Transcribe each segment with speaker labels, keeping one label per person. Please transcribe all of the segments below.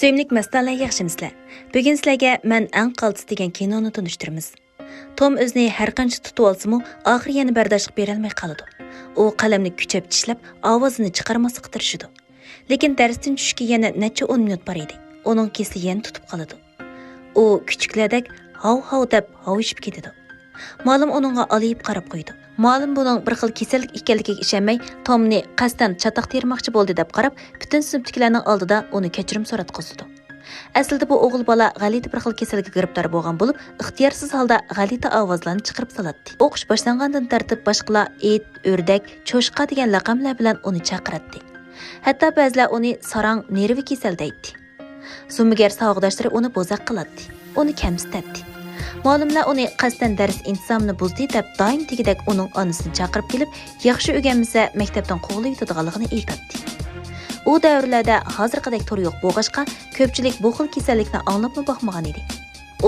Speaker 1: Söyümlük məstənlər yaxşımısızlar. Bugün sizlərə mən ən qaltısı degan kinoni tanıştıramiz. Tom özünü hər qancha tutub olsa-mu, axir yana bardashlik berolmay qoladi. U qalamni kuchab tishlab, ovozini chiqarmaslikka tirishadi. Lekin darsdan tushishga yana necha 10 minut bor edi. Uning kesli yana tutib qoladi. U kichiklardek hav-hav deb havishib ketadi. Ma'lum uningga olib qarab qo'ydi. Ma'lum buning bir xil kasallik ekanligiga ishonmay, Tomni qasdan chataq termoqchi bo'ldi deb qarab, butun sinfdagilarning oldida uni kechirim so'ratqizdi. Aslida bu o'g'il bola g'alati bir xil kasallikka giribdor bo'lgan bo'lib, ixtiyorsiz holda g'alati ovozlarni chiqarib soladi. O'qish boshlangandan tartib boshqalar it, o'rdak, cho'shqa degan laqamlar bilan uni chaqiradi. Hatto ba'zilar uni sarang nervi kasal deydi. Summigar sog'doshlari uni bo'zaq qiladi, uni kamsitadi. Ma'lumlar uni qasdan dars intizomini buzdi deb doim tegidek uning onasini chaqirib kelib, yaxshi o'rganmasa maktabdan qo'g'ilib yetadiganligini aytadi. U davrlarda hozirgidek tur yo'q bo'lg'achqa, ko'pchilik bu xil kasallikni anglabmi boqmagan edi.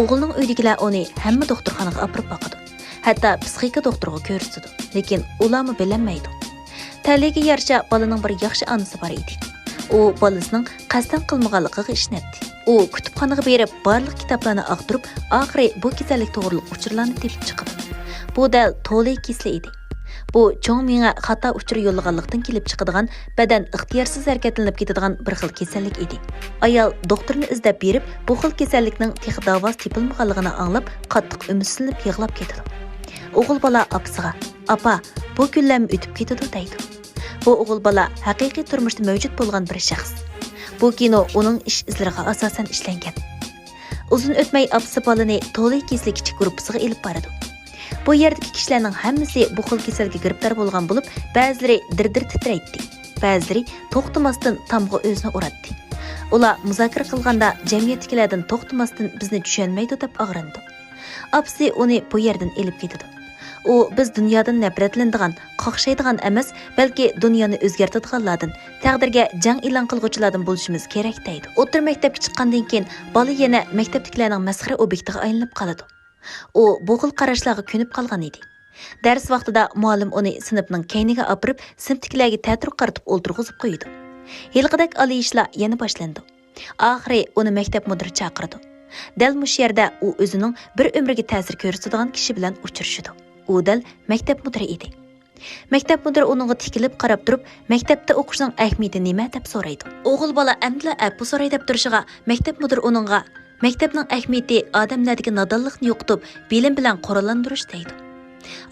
Speaker 1: O'g'ilning uydagilar uni hamma doktorxonaga olib boqadi. Hatto psixika doktoriga ko'rsatdi, lekin ularmi bilinmaydi. Ta'liga yarasha bolaning bir yaxshi onasi bor edi. U bolasining qasdan qilmaganligiga ishonadi. U kutubxonaga berib, barliq kitoblarni ag'dirib, oxiri bu kasallik to'g'riliq uchurlarni tepib chiqadi. Bu dal to'liq kesli edi. Bu cho'ng miya xato uchur yo'llaganlikdan kelib chiqadigan, badan ixtiyorsiz harakatlanib ketadigan bir xil kasallik edi. Ayol doktorni izlab berib, bu xil kasallikning texi davosi tepilmaganligini anglab, qattiq umidsinib yig'lab ketadi. O'g'il bola opasiga: "Apa, bu kunlarni o'tib ketadi" deydi. Bu o'g'il bola haqiqiy turmushda mavjud bo'lgan bir shaxs. Bu kino uning ish izlariga asosan ishlangan. Uzun o'tmay apsi bolani to'liq keslik kichik gruppasiga ilib boradi. Bu yerdagi kishilarning hammasi bu xil kasalga giribdor bo'lgan bo'lib, ba'zilari dir-dir titraydi, ba'zilari to'xtamasdan tamg'a o'zini uradi. Ular muzokara qilganda jamiyatdagilardan to'xtamasdan bizni tushunmaydi deb og'rindi. Apsi uni bu yerdan ilib ketadi. U biz dunyodan nafratlanadigan, qoqshaydigan emas, balki dunyoni o'zgartiradiganlardan, taqdirga jang e'lon qilguvchilardan bo'lishimiz kerak deydi. O'tir maktabga chiqqandan keyin bola yana maktabdagilarning masxara obyektiga aylanib qoladi. U bu xil qarashlarga ko'nib qolgan edi. Dars vaqtida muallim uni sinfning keyniga opirib, sinfdagilarga ta'tir qaratib o'ltirg'izib qo'ydi. Yilqidak olishlar yana boshlandi. Oxiri uni maktab mudiri chaqirdi. Dal mush yerda u o'zining bir umriga ta'sir ko'rsatadigan kishi bilan uchrashdi. U dal maktab mudiri edi. Maktab mudiri uningga tikilib qarab turib, maktabda o'qishning ahamiyati nima deb so'raydi. O'g'il bola amdila bu so'ray deb turishiga, maktab mudiri uningga maktabning ahamiyati odamlardagi nodonlikni yo'qotib, bilim bilan qurollandirish deydi.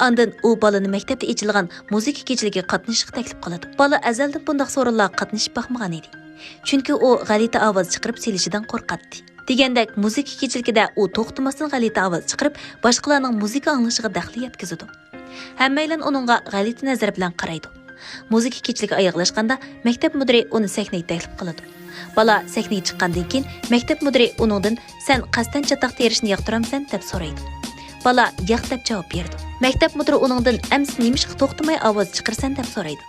Speaker 1: Ondan u bolani maktabda echilgan muzika kechaligiga qatnashishga taklif qiladi. Bola azaldan bunday so'rinlarga qatnashib baxmagan edi. Chunki u g'alati ovoz chiqarib selishidan qo'rqadi. Degandek, muzika kechiligida u to'xtamasdan g'alati ovoz chiqarib, boshqalarning muzika anglashiga daxli yetkazadi. Hammaylar uningga g'alati nazar bilan qaraydi. Muzika kechligi oyoqlashganda maktab mudiri uni sahnaga taklif qiladi. Bola sahnaga chiqqandan keyin maktab mudiri uningdan "Sen qasdan chataq terishni yoqtiramsan?" deb so'raydi. Bola "Yo'q" deb javob berdi. Maktab mudiri uningdan "Amsi nimishqa to'xtamay ovoz chiqarsan?" deb so'raydi.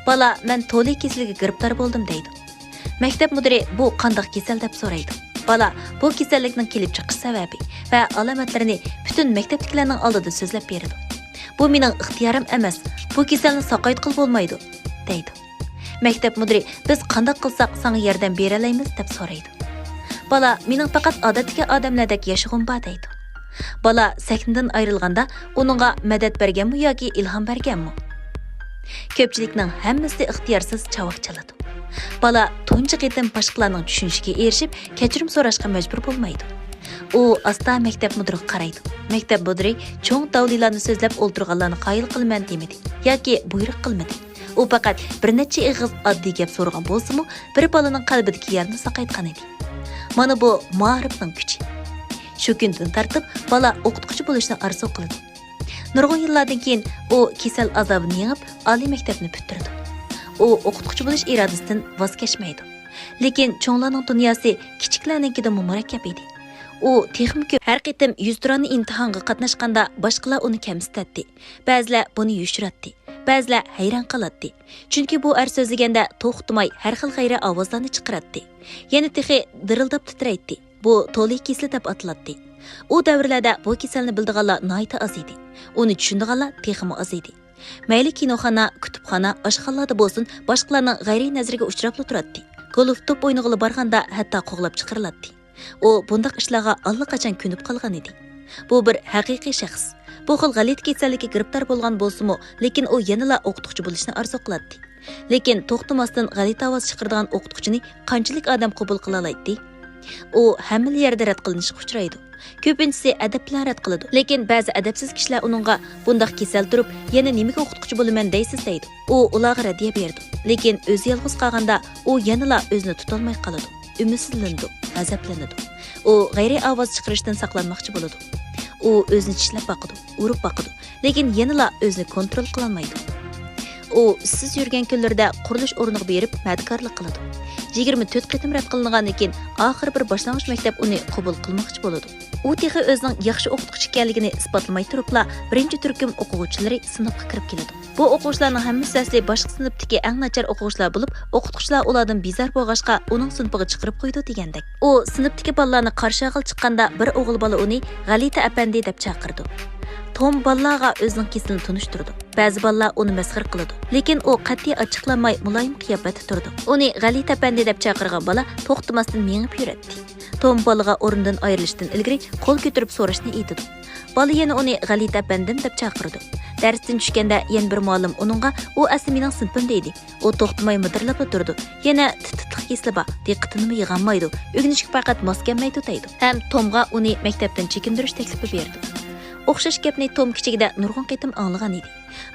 Speaker 1: Bola "Men to'liq kasallikka giribdor bo'ldim" deydi. Maktab mudiri "Bu qanday kasal?" deb so'raydi. Bola bu kasallikning kelib chiqish sababi va alomatlarini butun maktabdagilarning oldida so'zlab berdi. "Bu mening ixtiyorim emas, bu kasalni saqaytqil bo'lmaydi" deydi. Maktab mudiri "Biz qanday qilsak senga yordam bera olamiz" deb so'raydi. Bola "Mening faqat odatdagi odamlardek yashag'im bor" deydi. Bola sahnadan ayrilganda uningga madad berganmi yoki ilhom berganmi? Ko'pchilikning hammasi ixtiyorsiz chavoq chaladi. Bola tunji qitim boshqalarning tushunishiga erishib, kechirim so'rashga majbur bo'lmaydi. U asta maktab mudiriga qaraydi. Maktab mudiri cho'ng davlilarni so'zlab o'ltirganlarni qoyil qilman demadi yoki buyruq qilmadi. U faqat bir necha ig'iz oddiy gap so'ragan bo'lsa-mu, bir bolaning qalbidagi yerni saqaytgan edi. Mana bu ma'rifning kuchi. Shu kundan tartib bola o'qituvchi bo'lishni orzu qildi. Nurg'un yillardan keyin u kasal azobini yengib, oliy maktabni bitirdi. U o'qituvchi bo'lish irodasidan voz kechmaydi. Lekin cho'nglarning dunyosi kichiklarnikidan murakkab edi. U texnik ko'p har qitim 100 turani imtihonga qatnashganda boshqalar uni kamsitadi. Ba'zilar buni yushratdi, ba'zilar hayron qoladi. Chunki bu ar so'zlaganda to'xtamay har xil g'ayri ovozlarni chiqaradi. Yana texi dirildab titraydi. Bu to'liq kasal deb ataladi. U davrlarda bu kasalni bildiganlar noyta oz edi. Uni tushundiganlar texmi oz edi. Mayli kinoxona, kutubxona, oshxonalarda bo'lsin, boshqalarning g'ayri nazariga uchrab turadi. Golf top o'ynag'ili borganda hatto qo'g'lab chiqariladi. U bundaq ishlarga allaqachon ko'nib qolgan edi. Bu bir haqiqiy shaxs. Bu xil g'alit kasallikka giribtor bo'lgan bo'lsa-mu, lekin u yanada o'qituvchi bo'lishni orzu qiladi. Lekin to'xtamasdan g'alit ovoz chiqaradigan o'qituvchini qanchalik odam qabul qila oladi? U hamma yerda rad qilinishga uchraydi. Ko'pinchisi adab bilan rad qiladi. Lekin ba'zi adabsiz kishilar uningga bundaq kasal turib, yana nimaga o'qituvchi bo'laman deysiz deydi. U ularga radiya berdi. Lekin o'zi yolg'iz qolganda u yanada o'zini tutolmay qoladi. Ümidsizlandi, g'azablanadi. U g'ayriy ovoz chiqarishdan saqlanmoqchi bo'ladi. U o'zini tishlab boqadi, urib boqadi, lekin yanada o'zini kontrol qila olmaydi. U siz yurgan kunlarda qurilish o'rniga berib madkorlik qiladi. 24 qitim rad qilingandan keyin oxir bir boshlang'ich maktab uni qabul qilmoqchi bo'ladi. U texi o'zining yaxshi o'qituvchi ekanligini isbotlamay turibla, birinchi turkum o'quvchilari sinfga kirib keladi. Bu o'quvchilarning hammasi asli boshqa sinfdagi eng nachar o'quvchilar bo'lib, o'qituvchilar ulardan bezor bo'lg'achqa uning sinfiga chiqarib qo'ydi degandek. U sinfdagi bolalarni qarshi aql chiqqanda bir o'g'il bola uni G'alita apandi deb chaqirdi. Tom bolalarga o'zining kesilini tunishtirdi. Ba'zi bolalar uni masxar qiladi, lekin u qat'iy ochiqlanmay muloyim qiyofatda turdi. Uni G'alita apandi deb chaqirgan bola to'xtamasdan mengib yuradi. Tom bolaga o'rnidan ayrilishdan ilgari qo'l ko'tarib so'rashni aytdi. Bola yana uni G'alita apandim deb chaqirdi. Darsdan tushganda yana bir muallim uningga "U asli mening sinfim" deydi. U to'xtamay midirlab turdi. Yana tititliq keslaba, diqqatini yig'olmaydi. O'rganishga faqat mos kelmaydi deydi. Ham Tomga uni maktabdan chekindirish taklifi berdi. O'xshash gapni Tom kichigida nurg'un qitim anglagan edi.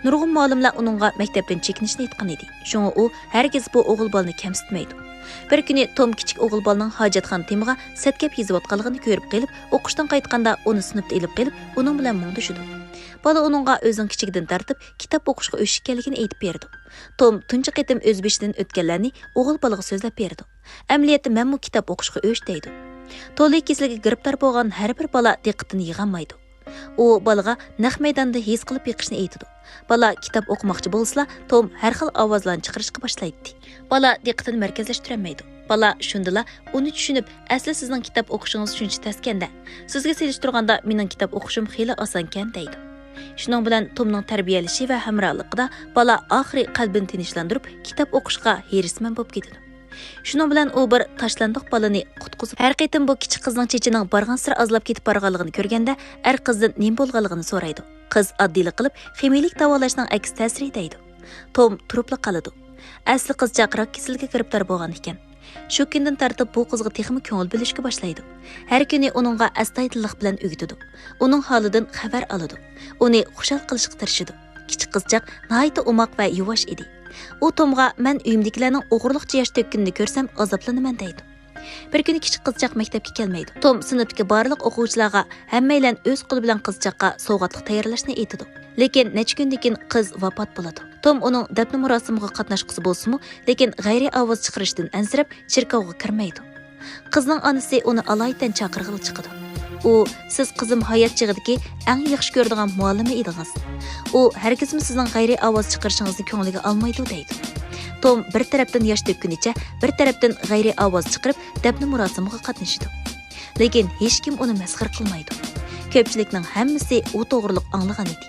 Speaker 1: Nurg'un muallimlar uningga maktabdan chekinishni aytgan edi. Shunga u hargiz bu o'g'il bolani kamsitmaydi. Bir kuni Tom kichik o'g'il bolaning hojatxona temiga satkab yozayotganligini ko'rib qolib, o'qishdan qaytganda uni sinfda ilib qilib, uning bilan mungdishdi. Bola uningga o'zining kichigidan tortib, kitob o'qishga o'shikkanligini aytib berdi. Tom tunchi qitim o'z beshidan o'tganlarni o'g'il bolaga so'zlab berdi. Amaliyotda men bu kitob o'qishga o'sh deydi. To'liq kasallikka giribtor bo'lgan har bir bola diqqatini yig'olmaydi. U bolaga naq maydonda his qilib yiqishni aytdi. Bola kitob o'qimoqchi bo'lsa, Tom har xil ovozlarni chiqarishga boshlaydi. Bola diqqatini markazlashtirolmaydi. Bola shundala uni tushunib, asli sizning kitob o'qishingiz shuncha taskanda. Sizga selishtirganda mening kitob o'qishim xeyli osonkan deydi. Shuning bilan Tomning tarbiyalashi va hamrohligida bola oxiri qalbini tinchlantirib, kitob o'qishga herisman bo'lib ketadi. Shuning bilan u bir tashlandiq bolani qutqizib, har qitim bu kichik qizning chechining bargan sira azlab ketib borganligini ko'rganda, er qizdan nima bo'lganligini so'raydi. Qiz oddiylik qilib, ximiylik davolashning aks ta'siri deydi. Tom turibli qoladi. Asli qiz chaqroq kasallikka giribtor bo'lgan ekan. Shu kundan tartib bu qizga texmi ko'ngil bilishga boshlaydi. Har kuni uningga astoydillik bilan o'g'itadi. Uning holidan xabar oladi. Uni xushal qilishga tirishadi. Kichik qizchaq nihoyat umoq va yuvosh edi. U Tomga "Men uyimdagilarning o'g'irliqcha yosh to'kkunini ko'rsam azoblanaman" deydi. Bir kuni kichik qizchaq maktabga kelmaydi. Tom sinfdagi barliq o'quvchilarga hammaylar o'z qo'li bilan qizchaqqa sovg'atlik tayyorlashni aytadi. Lekin necha kundan keyin qiz vafot bo'ladi. Tom uning dafn marosimiga qatnashqisi bo'lsa-mu, lekin g'ayriy ovoz chiqarishdan ansirab cherkovga kirmaydi. Qizning onasi uni alaydan chaqirg'ili chiqadi. U "Siz qizim hayot chig'idagi eng yaxshi ko'radigan muallimi edingiz. U hargizmi sizning g'ayriy ovoz chiqarishingizni ko'ngliga olmaydi" deydi. Tom bir tarafdan yosh to'kkunicha, bir tarafdan g'ayriy ovoz chiqarib, dafn marosimiga qatnashdi. Lekin hech kim uni masxar qilmaydi. Ko'pchilikning hammasi u to'g'riliq anglagan edi.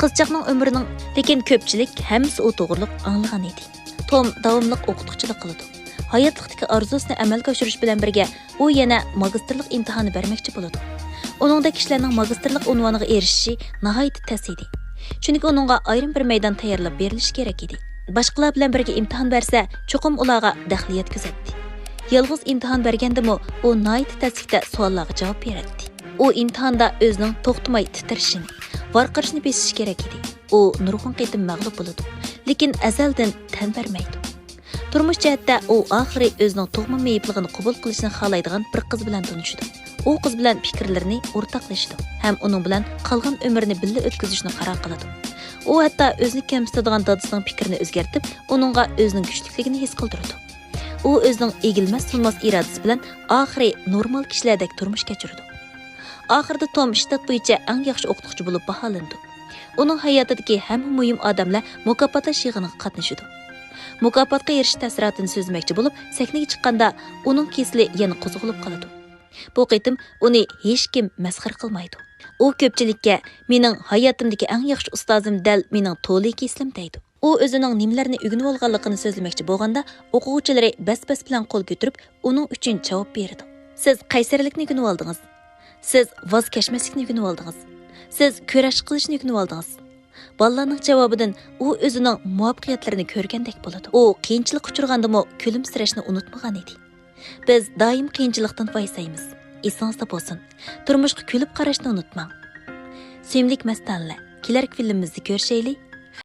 Speaker 1: Qizchaqning umrining, lekin ko'pchilik hammasi u to'g'riliq anglagan edi. Tom davomli o'qituvchilik qiladi. Hayotlikdagi orzusini amalga oshirish bilan birga u yana magistrlik imtihoni bermoqchi bo'ladi. Uningda kishilarning magistrlik unvoniga erishishi nihoyat tas edi. Chunki uningga ayrim bir maydon tayyorlab berilishi kerak edi. Boshqalar bilan birga imtihon bersa, cho'qim ularga daxli yetkazadi. Yolg'iz imtihon bergandimi, u nihoyat taslikda savollarga javob beradi. U imtihonda o'zining to'xtamay titrashini, varqirishni besish kerak edi. U nurg'un qitim mag'lub bo'ladi, lekin azaldan tan bermaydi. Turmush jihatda u oxiri o'zining tug'ma meyibligini qabul qilishni xohlaydigan bir qiz bilan tanishdi. U qiz bilan fikrlarini o'rtoqlashdi, ham uning bilan qolgan umrini birga o'tkazishni qaror qiladi. U hatto o'zini kamsitadigan dadasining fikrini o'zgartib, uningga o'zining kuchliligini his qildirdi. U o'zining egilmas sunmas irodasi bilan oxiri normal kishilardek turmush kechirdi. Oxirida Tom shtat bo'yicha eng yaxshi o'qituvchi bo'lib baholandi. Uning hayotidagi hamma muhim odamlar mukofotlash yig'iniga qatnashdi. Mukofotga erishish ta'sirotini so'zlamoqchi bo'lib, sahnaga chiqqanda uning kesli yana qo'zg'alib qoladi. Bu qitim uni hech kim masxar qilmaydi. U ko'pchilikka "Mening hayotimdagi eng yaxshi ustozim dal mening to'liq keslim" deydi. U o'zining nimalarni o'rganib olganligini so'zlamoqchi bo'lganda, o'quvchilari bas-bas bilan qo'l ko'tarib, uning uchun javob berdi. Siz qaysarlikni o'rganib oldingiz. Siz voz kechmaslikni o'rganib oldingiz. Siz kurash qilishni o'rganib oldingiz. Bolalarning javobidan u o'zining muvaffaqiyatlarini ko'rgandek bo'ladi. U qiyinchilik uchirgandimi kulimsirashni unutmagan edi. Biz doim qiyinchilikdan vaysaymiz. Esingizda bo'lsin. Turmushga kulib qarashni unutmang. Sevimli mastallar, kelar filmimizni ko'rishaylik.